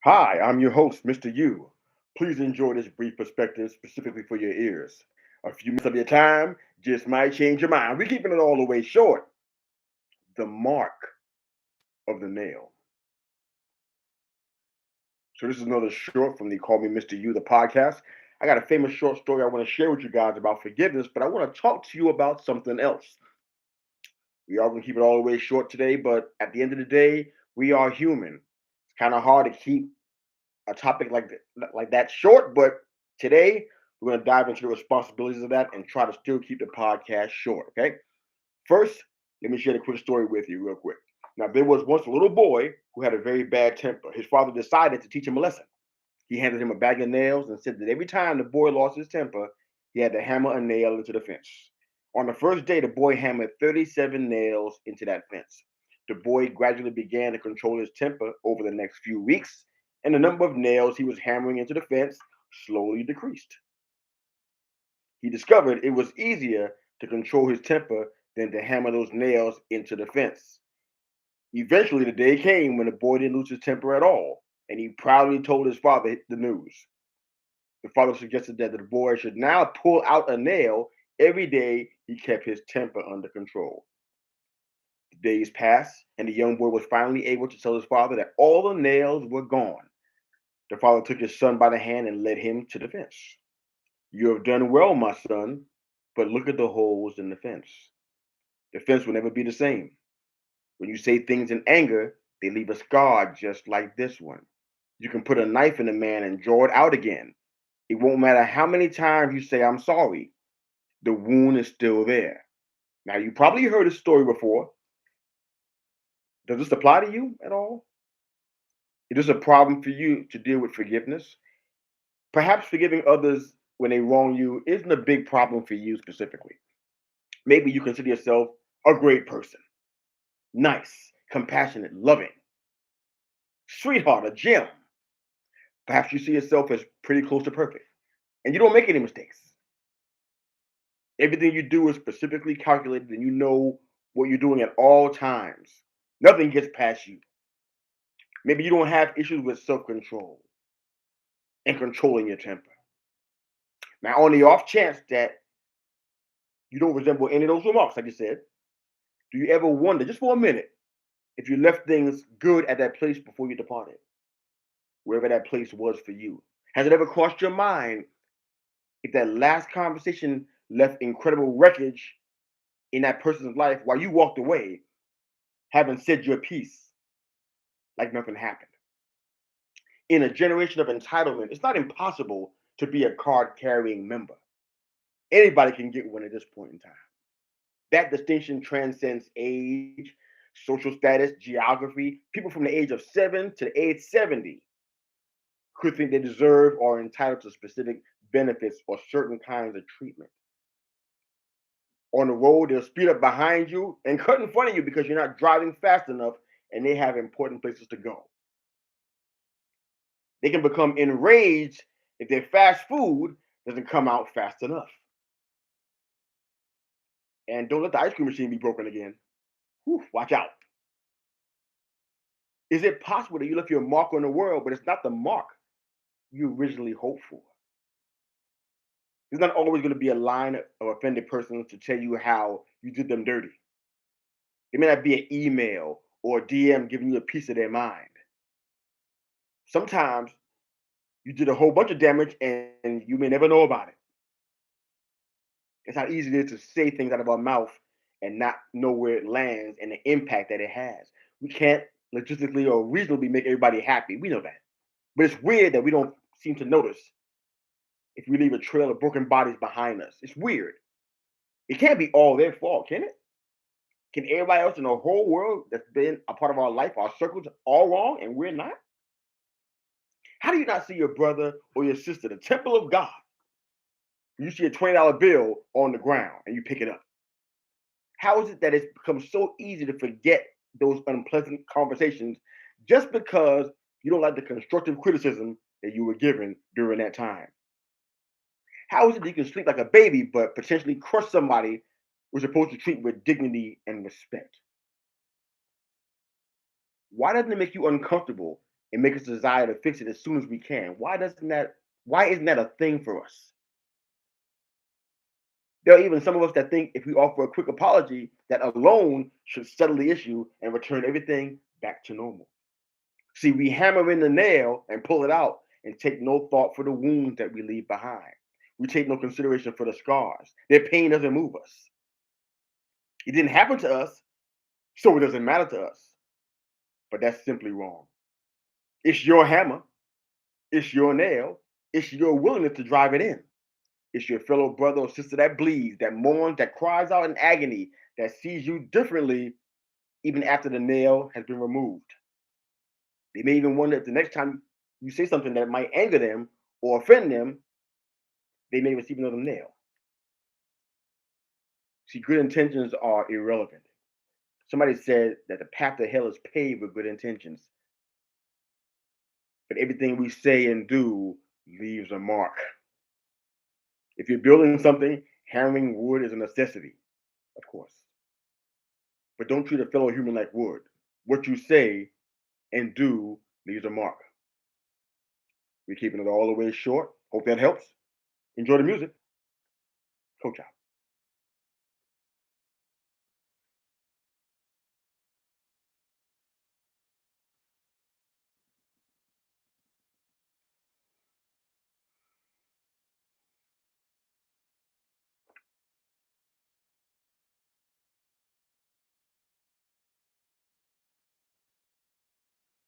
Hi, I'm your host, Mr. U. Please enjoy this brief perspective specifically for your ears. A few minutes of your time just might change your mind. We're keeping it all the way short. The mark of the nail. So, this is another short from the Call Me Mr. U, the podcast. I got a famous short story I want to share with you guys about forgiveness, but I want to talk to you about something else. We are going to keep it all the way short today, but at the end of the day, we are human. It's kind of hard to keep a topic like that short, but today we're going to dive into the responsibilities of that and try to still keep the podcast short. Okay. First, let me share a quick story with you, real quick. Now, there was once a little boy who had a very bad temper. His father decided to teach him a lesson. He handed him a bag of nails and said that every time the boy lost his temper, he had to hammer a nail into the fence. On the first day, the boy hammered 37 nails into that fence. The boy gradually began to control his temper over the next few weeks, and the number of nails he was hammering into the fence slowly decreased. He discovered it was easier to control his temper than to hammer those nails into the fence. Eventually, the day came when the boy didn't lose his temper at all, and he proudly told his father the news. The father suggested that the boy should now pull out a nail every day he kept his temper under control. The days passed, and the young boy was finally able to tell his father that all the nails were gone. The father took his son by the hand and led him to the fence. You have done well, my son, but look at the holes in the fence. The fence will never be the same. When you say things in anger, they leave a scar just like this one. You can put a knife in a man and draw it out again. It won't matter how many times you say, I'm sorry, the wound is still there. Now, you probably heard this story before. Does this apply to you at all? Is this a problem for you to deal with forgiveness? Perhaps forgiving others when they wrong you isn't a big problem for you specifically. Maybe you consider yourself a great person, nice, compassionate, loving, sweetheart, a gem. Perhaps you see yourself as pretty close to perfect and you don't make any mistakes. Everything you do is specifically calculated and you know what you're doing at all times. Nothing gets past you. Maybe you don't have issues with self control and controlling your temper. Now, on the off chance that you don't resemble any of those remarks, like you said, do you ever wonder, just for a minute, if you left things good at that place before you departed, wherever that place was for you? Has it ever crossed your mind if that last conversation left incredible wreckage in that person's life while you walked away, having said your piece like nothing happened? In a generation of entitlement, it's not impossible to be a card carrying member. Anybody can get one at this point in time. That distinction transcends age, social status, geography. People from the age of 7 to the age 70 could think they deserve or are entitled to specific benefits or certain kinds of treatment. On the road, they'll speed up behind you and cut in front of you because you're not driving fast enough and they have important places to go. They can become enraged if their fast food doesn't come out fast enough. And don't let the ice cream machine be broken again. Whew, watch out. Is it possible that you left your mark on the world, but it's not the mark you originally hoped for? There's not always going to be a line of offended persons to tell you how you did them dirty. It may not be an email or a DM giving you a piece of their mind. Sometimes you did a whole bunch of damage and you may never know about it. It's how easy it is to say things out of our mouth and not know where it lands and the impact that it has. We can't logistically or reasonably make everybody happy. We know that. But it's weird that we don't seem to notice if we leave a trail of broken bodies behind us. It's weird. It can't be all their fault, can it? Can everybody else in the whole world that's been a part of our life, our circles, all wrong and we're not? How do you not see your brother or your sister, the temple of God? You see a $20 bill on the ground and you pick it up. How is it that it's become so easy to forget those unpleasant conversations just because you don't like the constructive criticism that you were given during that time? How is it that you can sleep like a baby but potentially crush somebody we're supposed to treat with dignity and respect? Why doesn't it make you uncomfortable and make us desire to fix it as soon as we can. Why isn't that a thing for us? There are even some of us that think if we offer a quick apology, that alone should settle the issue and return everything back to normal. See, we hammer in the nail and pull it out and take no thought for the wounds that we leave behind. We take no consideration for the scars. Their pain doesn't move us. It didn't happen to us, so it doesn't matter to us. But that's simply wrong. It's your hammer, it's your nail, it's your willingness to drive it in. It's your fellow brother or sister that bleeds, that mourns, that cries out in agony, that sees you differently even after the nail has been removed. They may even wonder if the next time you say something that might anger them or offend them, they may receive another nail. See, good intentions are irrelevant. Somebody said that the path to hell is paved with good intentions, but everything we say and do leaves a mark. If you're building something, hammering wood is a necessity, of course. But don't treat a fellow human like wood. What you say and do leaves a mark. We're keeping it all the way short. Hope that helps. Enjoy the music. Coach out.